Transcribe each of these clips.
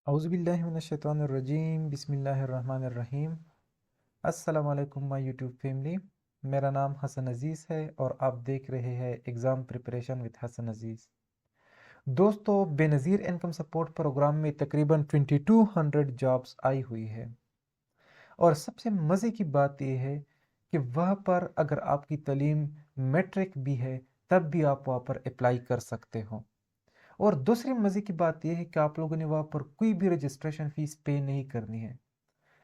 औज़ुबिल्लाहिमिनश्शैतानिर्रजीम बिस्मिल्लाहिर्रहमानिर्रहीम। अस्सलाम वालेकुम माय यूट्यूब फैमिली। मेरा नाम हसन अज़ीज़ है और आप देख रहे हैं एग्ज़ाम प्रिपरेशन विद हसन अज़ीज़। दोस्तों, बेनज़ीर इनकम सपोर्ट प्रोग्राम में तकरीबन 2200 जॉब्स आई हुई है और सबसे मज़े की बात यह है कि वहाँ पर अगर आपकी तालीम मैट्रिक भी है तब भी आप वहाँ पर अप्लाई कर सकते हो। और दूसरी मज़े की बात यह है कि आप लोगों ने वहाँ पर कोई भी रजिस्ट्रेशन फ़ीस पे नहीं करनी है।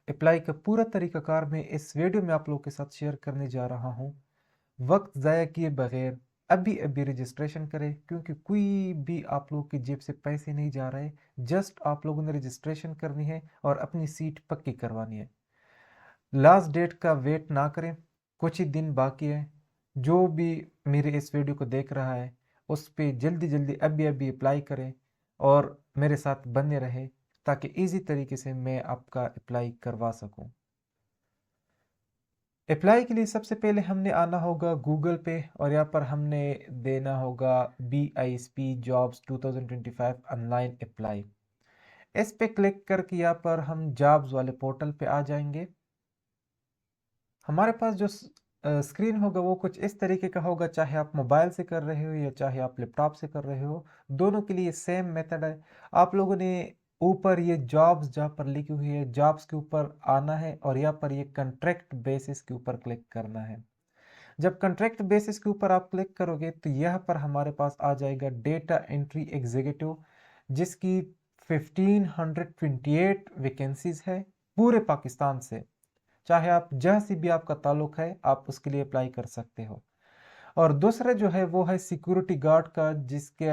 अप्लाई का पूरा तरीक़ाकार मैं इस वीडियो में आप लोगों के साथ शेयर करने जा रहा हूँ। वक्त ज़ाया किए बगैर अभी अभी रजिस्ट्रेशन करें, क्योंकि कोई भी आप लोगों की जेब से पैसे नहीं जा रहे। जस्ट आप लोगों ने रजिस्ट्रेशन करनी है और अपनी सीट पक्की करवानी है। लास्ट डेट का वेट ना करें, कुछ ही दिन बाकी है। जो भी मेरे इस वीडियो को देख रहा है उस पे जल्दी जल्दी अभी अभी अप्लाई करें और मेरे साथ बने रहे ताकि इजी तरीके से मैं आपका अप्लाई करवा सकूं। अप्लाई के लिए सबसे पहले हमने आना होगा गूगल पे और यहाँ पर हमने देना होगा BISP जॉब्स 2025 ऑनलाइन अप्लाई। इस पे क्लिक करके यहाँ पर हम जॉब्स वाले पोर्टल पे आ जाएंगे। हमारे पास जो स्क्रीन होगा वो कुछ इस तरीके का होगा, चाहे आप मोबाइल से कर रहे हो या चाहे आप लैपटॉप से कर रहे हो, दोनों के लिए सेम मेथड है। आप लोगों ने ऊपर ये जॉब्स जहाँ पर लिखी हुई है जॉब्स के ऊपर आना है और यहाँ पर ये कॉन्ट्रैक्ट बेसिस के ऊपर क्लिक करना है। जब कॉन्ट्रैक्ट बेसिस के ऊपर आप क्लिक करोगे तो यहाँ पर हमारे पास आ जाएगा डेटा एंट्री एग्जीक्यूटिव, जिसकी 1528 वैकेंसीज है पूरे पाकिस्तान से। चाहे आप जहाँ से भी आपका ताल्लुक है आप उसके लिए अप्लाई कर सकते हो। और दूसरा जो है वो है सिक्योरिटी गार्ड का, जिसके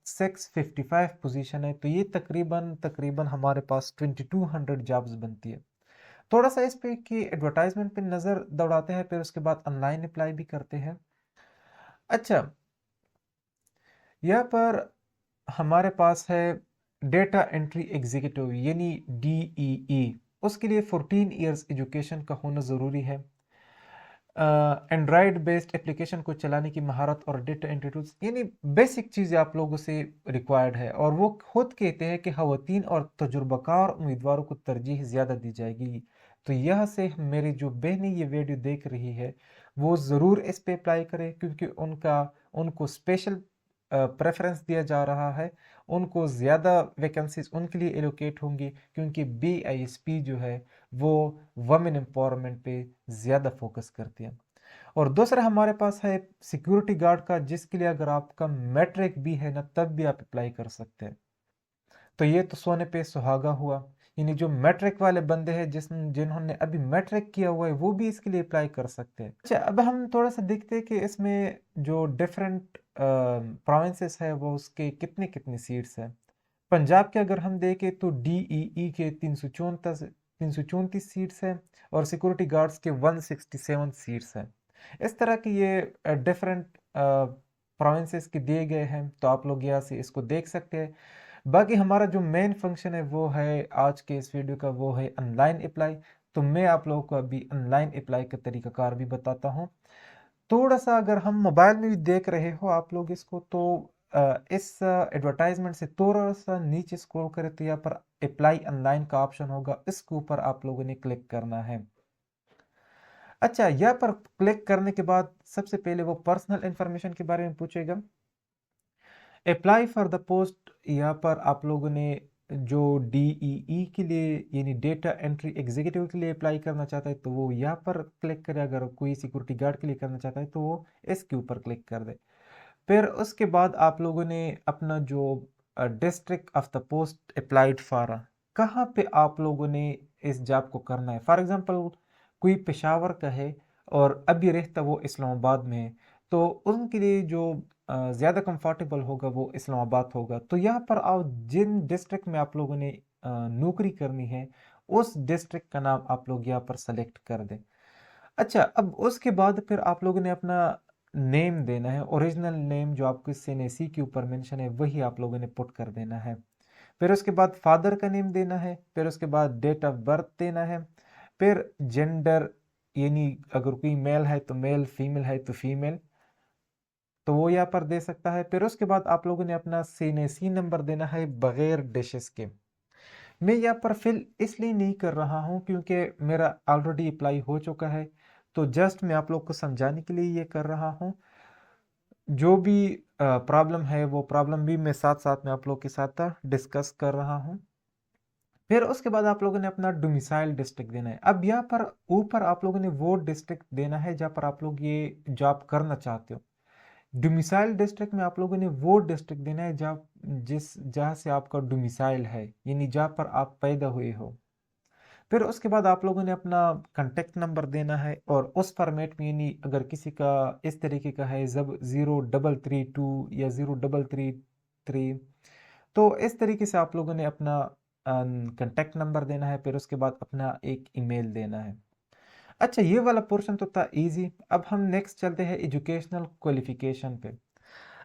655 पोजीशन है। तो ये तकरीबन तकरीबन हमारे पास 2200 जॉब्स बनती है। थोड़ा सा इस पे कि एडवर्टाइजमेंट पे नज़र दौड़ाते हैं, फिर उसके बाद ऑनलाइन अप्लाई भी करते हैं। अच्छा, यहाँ पर हमारे पास है डेटा एंट्री एग्जीक्यूटिव यानी DEE। उसके लिए 14 इयर्स एजुकेशन का होना ज़रूरी है। एंड्रॉयड बेस्ड एप्लीकेशन को चलाने की महारत और डेटा एंट्री टूल्स यानी बेसिक चीज़ें आप लोगों से रिक्वायर्ड है। और वो खुद कहते हैं कि खवातीन और तजुर्बाकार उम्मीदवारों को तरजीह ज़्यादा दी जाएगी। तो यह से मेरी जो बहनें ये वीडियो देख रही है वो ज़रूर इस पे अप्लाई करें, क्योंकि उनको स्पेशल प्रेफरेंस दिया जा रहा है। उनको ज़्यादा वैकेंसीज उनके लिए एलोकेट होंगी, क्योंकि BISP जो है वो वमेन एम्पावरमेंट पे ज़्यादा फोकस करती है। और दूसरा हमारे पास है सिक्योरिटी गार्ड का, जिसके लिए अगर आपका मैट्रिक भी है ना तब भी आप अप्लाई कर सकते हैं। तो ये तो सोने पे सुहागा हुआ, यानी जो मैट्रिक वाले बंदे हैं जिन्होंने अभी मैट्रिक किया हुआ है वो भी इसके लिए अप्लाई कर सकते हैं। अच्छा, अब हम थोड़ा सा देखते हैं कि इसमें जो डिफरेंट प्रोविंसेस है वो उसके कितने कितने सीट्स हैं। पंजाब के अगर हम देखें तो DEE के 334 सीट्स हैं और सिक्योरिटी गार्ड्स के 167 सीट्स हैं। इस तरह की ये डिफरेंट प्रोविंसेस के दिए गए हैं, तो आप लोग यहाँ से इसको देख सकते हैं। बाकी हमारा जो मेन फंक्शन है वो है आज के इस वीडियो का, वो है ऑनलाइन अप्लाई। तो मैं आप लोगों को अभी ऑनलाइन अप्लाई का तरीकाकार भी बताता हूँ। थोड़ा सा अगर हम मोबाइल में भी देख रहे हो आप लोग इसको, तो इस एडवर्टाइजमेंट से थोड़ा सा नीचे स्क्रॉल करें तो यहाँ पर अप्लाई ऑनलाइन का ऑप्शन होगा, इसके ऊपर आप लोगों ने क्लिक करना है। अच्छा, यहाँ पर क्लिक करने के बाद सबसे पहले वो पर्सनल इंफॉर्मेशन के बारे में पूछेगा। अप्लाई फॉर द पोस्ट, यहाँ पर आप लोगों ने जो DEE के लिए यानी डेटा एंट्री एग्जीक्यूटिव के लिए अप्लाई करना चाहता है तो वो यहाँ पर क्लिक करे। अगर कोई सिक्योरिटी गार्ड के लिए करना चाहता है तो वो इसके ऊपर क्लिक कर दे। फिर उसके बाद आप लोगों ने अपना जो district of the post applied for, कहाँ पे आप लोगों ने इस जॉब को करना है। फॉर एग्जांपल कोई पेशावर का है और अभी रहता वो इस्लामाबाद में है, तो उनके लिए जो ज़्यादा कंफर्टेबल होगा वो इस्लामाबाद होगा। तो यहाँ पर आप जिन डिस्ट्रिक्ट में आप लोगों ने नौकरी करनी है उस डिस्ट्रिक्ट का नाम आप लोग यहाँ पर सेलेक्ट कर दें। अच्छा, अब उसके बाद फिर आप लोगों ने अपना नेम देना है, ओरिजिनल नेम जो आपको CNAC के ऊपर मेंशन है वही आप लोगों ने पुट कर देना है। फिर उसके बाद फादर का नेम देना है, फिर उसके बाद डेट ऑफ बर्थ देना है, फिर जेंडर यानी अगर कोई मेल है तो मेल, फीमेल है तो फीमेल, तो वो यहाँ पर दे सकता है। फिर उसके बाद आप लोगों ने अपना CNAC नंबर देना है बगैर डिशेस के, मैं यहाँ पर फिल इसलिए नहीं कर रहा हूँ क्योंकि मेरा ऑलरेडी अप्लाई हो चुका है, तो जस्ट मैं आप लोग को समझाने के लिए ये कर रहा हूँ। जो भी प्रॉब्लम है वो प्रॉब्लम भी मैं साथ साथ में आप लोग के साथ डिस्कस कर रहा हूँ। फिर उसके बाद आप लोगों ने अपना डोमिसाइल डिस्ट्रिक्ट देना है। अब यहाँ पर ऊपर आप लोगों ने वो डिस्ट्रिक्ट देना है जहाँ पर आप लोग ये जॉब करना चाहते हो। डोमिसाइल डिस्ट्रिक्ट में आप लोगों ने वो डिस्ट्रिक्ट देना है जहाँ से आपका डोमिसाइल है, यानी जहाँ पर आप पैदा हुए हो। फिर उसके बाद आप लोगों ने अपना कांटेक्ट नंबर देना है, और उस फॉर्मेट में, यानी अगर किसी का इस तरीके का है जब 0332 या 0333, तो इस तरीके से आप लोगों ने अपना कांटेक्ट नंबर देना है। फिर उसके बाद अपना एक ईमेल देना है। अच्छा, ये वाला पोर्शन तो था इजी। अब हम नेक्स्ट चलते हैं एजुकेशनल क्वालिफिकेशन पे।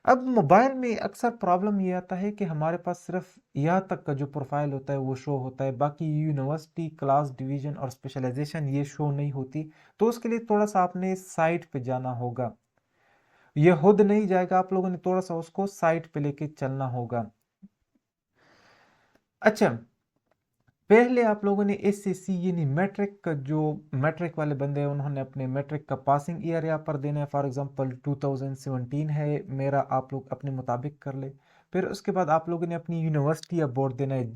अब मोबाइल में अक्सर प्रॉब्लम ये आता है कि हमारे पास सिर्फ यहाँ तक का जो प्रोफाइल होता है वो शो होता है, बाकी यूनिवर्सिटी, क्लास, डिवीजन और स्पेशलाइजेशन ये शो नहीं होती। तो उसके लिए थोड़ा सा आपने साइट पे जाना होगा। ये खुद नहीं जाएगा, आप लोगों ने थोड़ा सा उसको साइट पे लेके चलना होगा। अच्छा, पहले आप लोगों ने एसएससी यानी मैट्रिक का, जो मैट्रिक वाले बंदे हैं उन्होंने अपने मैट्रिक का पासिंग ईयर यहाँ पर देना है। फॉर एग्जांपल 2017 है मेरा, आप लोग अपने मुताबिक कर ले। फिर उसके बाद आप लोगों ने अपनी यूनिवर्सिटी या बोर्ड देना है,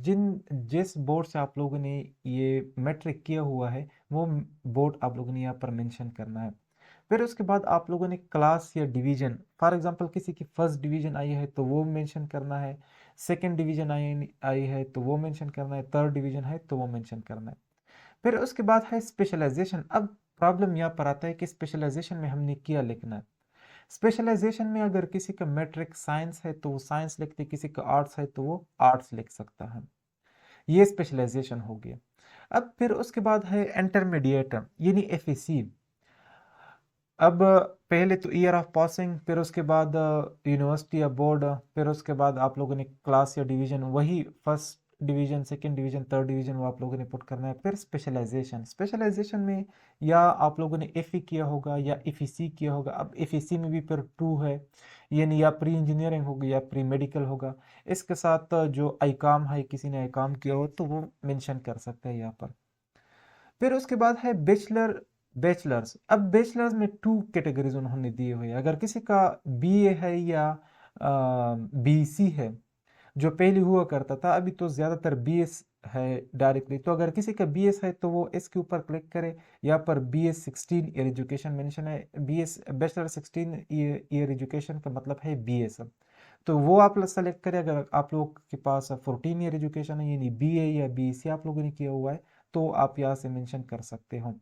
जिस बोर्ड से आप लोगों ने ये मैट्रिक किया हुआ है वो बोर्ड आप लोगों ने यहाँ पर मेंशन करना है। फिर उसके बाद आप लोगों ने क्लास या डिवीजन, फॉर एग्जांपल किसी की फर्स्ट डिवीजन आई है तो वो मेंशन करना है, सेकंड डिवीजन आई आई है तो वो मेंशन करना है, थर्ड डिवीजन है तो वो मेंशन करना है। फिर उसके बाद है स्पेशलाइजेशन। अब प्रॉब्लम यहाँ पर आता है कि स्पेशलाइजेशन में हमने क्या लिखना है। स्पेशलाइजेशन में अगर किसी का मैट्रिक साइंस है तो वो साइंस लिखते, किसी का आर्ट्स है तो वो आर्ट्स लिख सकता है। ये स्पेशलाइजेशन हो गया। अब फिर उसके बाद है इंटरमीडिएट यानी एफएसी। अब पहले तो ईयर ऑफ पासिंग, फिर उसके बाद यूनिवर्सिटी या बोर्ड, फिर उसके बाद आप लोगों ने क्लास या डिवीजन, वही first division, second division, third division वो आप लोगों ने पुट करना है। फिर स्पेशलाइजेशन, स्पेशलाइजेशन में या आप लोगों ने एफ किया होगा या एफईसी किया होगा। अब एफईसी में भी फिर टू है, यानी या प्री इंजीनियरिंग होगी या प्री मेडिकल होगा। इसके साथ जो आईकॉम है, किसी ने आईकॉम किया हो तो वो मेंशन कर सकते हैं यहाँ पर। फिर उसके बाद है बैचलर्स। अब बैचलर्स में टू कैटेगरीज उन्होंने दिए हुए हैं। अगर किसी का बीए है या बीसी है, जो पहले हुआ करता था, अभी तो ज़्यादातर बीएस है डायरेक्टली। तो अगर किसी का बीएस है तो वो इसके ऊपर क्लिक करे। यहाँ पर BS 16 ईयर एजुकेशन मेंशन है। BS बैचलर 16 ईयर एजुकेशन का मतलब है बीएस। तो वो आप सेलेक्ट करें। अगर आप लोग के पास 14 ईयर एजुकेशन है, यानी बीए या बीएससी आप लोगों ने किया हुआ है, तो आप यहाँ से मेंशन कर सकते हो।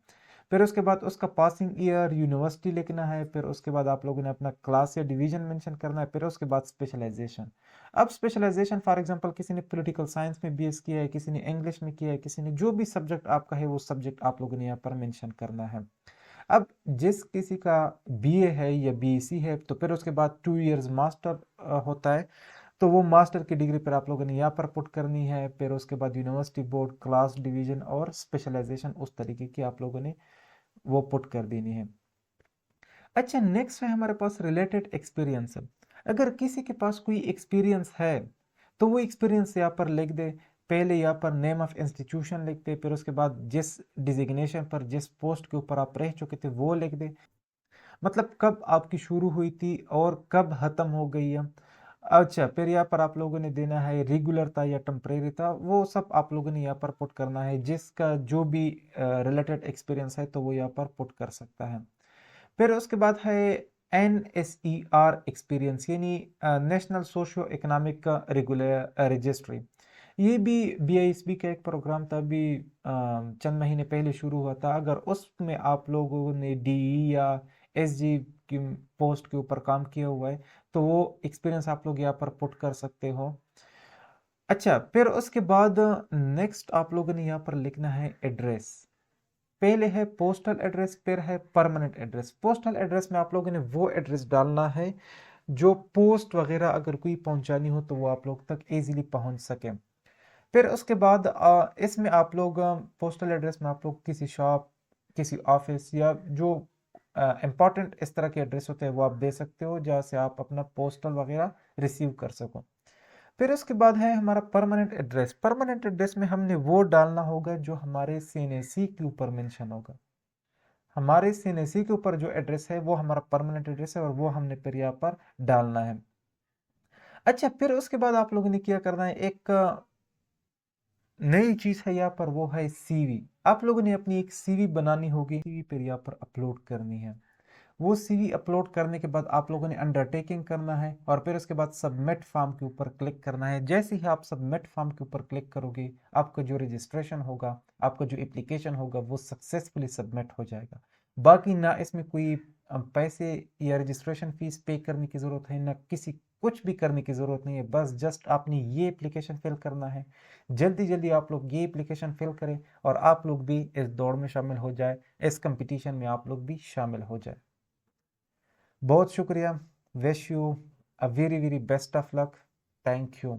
फिर उसके बाद उसका पासिंग ईयर, यूनिवर्सिटी लिखना है। फिर उसके बाद आप लोगों ने अपना क्लास या डिवीजन मेंशन करना है। फिर उसके बाद स्पेशलाइजेशन। अब स्पेशलाइजेशन फॉर एग्जांपल किसी ने पॉलिटिकल साइंस में बीएस किया है, किसी ने इंग्लिश में किया है, किसी ने जो भी सब्जेक्ट आपका है वो सब्जेक्ट आप लोगों ने यहाँ पर मेंशन करना है। अब जिस किसी का बीए है या बीएससी है तो फिर उसके बाद 2 इयर्स मास्टर होता है, तो वो मास्टर की डिग्री पर आप लोगों ने यहाँ पर पुट करनी है। फिर उसके बाद यूनिवर्सिटी, बोर्ड, क्लास, डिवीजन और स्पेशलाइजेशन उस तरीके की आप लोगों ने वो पुट कर देनी है। अच्छा, नेक्स्ट है हमारे पास रिलेटेड एक्सपीरियंस। अगर किसी के पास कोई एक्सपीरियंस है तो वो एक्सपीरियंस यहाँ पर लिख दे। पहले यहाँ पर नेम ऑफ इंस्टीट्यूशन लिख दे, फिर उसके बाद जिस डिजिग्नेशन पर, जिस पोस्ट के ऊपर आप रह चुके थे वो लिख दे। मतलब कब आपकी शुरू हुई थी और कब ख़त्म हो गई है। अच्छा, फिर यहाँ पर आप लोगों ने देना है रेगुलर था या टेम्परेरी था, वो सब आप लोगों ने यहाँ पर पुट करना है। जिसका जो भी रिलेटेड एक्सपीरियंस है तो वो यहाँ पर पुट कर सकता है। फिर उसके बाद है NSER एक्सपीरियंस, यानी national socio economic regular registry. ये भी BISB का एक प्रोग्राम था, अभी चंद महीने पहले शुरू हुआ था। अगर उसमें आप लोगों ने DE या SG की पोस्ट के ऊपर काम किया हुआ है तो वो एक्सपीरियंस आप लोग यहाँ पर पुट कर सकते हो। अच्छा, फिर उसके बाद नेक्स्ट आप लोगों ने यहाँ पर लिखना है एड्रेस। पहले है पोस्टल एड्रेस, फिर है परमानेंट एड्रेस। पोस्टल एड्रेस में आप लोगों ने वो एड्रेस डालना है जो पोस्ट वगैरह अगर कोई पहुंचानी हो तो वो आप लोग तक इजीली पहुंच सके। फिर उसके बाद इसमें आप लोग पोस्टल एड्रेस में आप लोग किसी शॉप, किसी ऑफिस या जो इम्पोर्टेंट इस तरह के एड्रेस होते हैं वो आप दे सकते हो, जहाँ से आप अपना पोस्टल वगैरह रिसीव कर सको। फिर उसके बाद है हमारा परमानेंट एड्रेस। परमानेंट एड्रेस में हमने वो डालना होगा जो हमारे सीएनएसी के ऊपर मेंशन होगा। हमारे सीएनएसी के ऊपर जो एड्रेस है वो हमारा परमानेंट एड्रेस है और वो हमने फिर यहाँ पर डालना है। अच्छा, फिर उसके बाद आप लोगों ने क्या करना है, एक नई चीज है यहाँ पर, वो है सीवी। आप लोगों ने अपनी एक सीवी बनानी होगी, सीवी फिर यहाँ पर अपलोड करनी है। वो सीवी अपलोड करने के बाद आप लोगों ने अंडरटेकिंग करना है और फिर उसके बाद सबमिट फॉर्म के ऊपर क्लिक करना है। जैसे ही आप सबमिट फॉर्म के ऊपर क्लिक करोगे, आपका जो रजिस्ट्रेशन होगा, आपका जो एप्लीकेशन होगा, वो सक्सेसफुली सबमिट हो जाएगा। बाकी ना इसमें कोई पैसे या रजिस्ट्रेशन फीस पे करने की ज़रूरत है, ना किसी कुछ भी करने की ज़रूरत नहीं है। बस जस्ट आपने ये एप्लीकेशन फिल करना है। जल्दी जल्दी आप लोग ये एप्लीकेशन फिल करें और आप लोग भी इस दौड़ में शामिल हो जाए, इस कंपटीशन में आप लोग भी शामिल हो जाए। बहुत शुक्रिया। Wish you a very very best of luck. Thank you.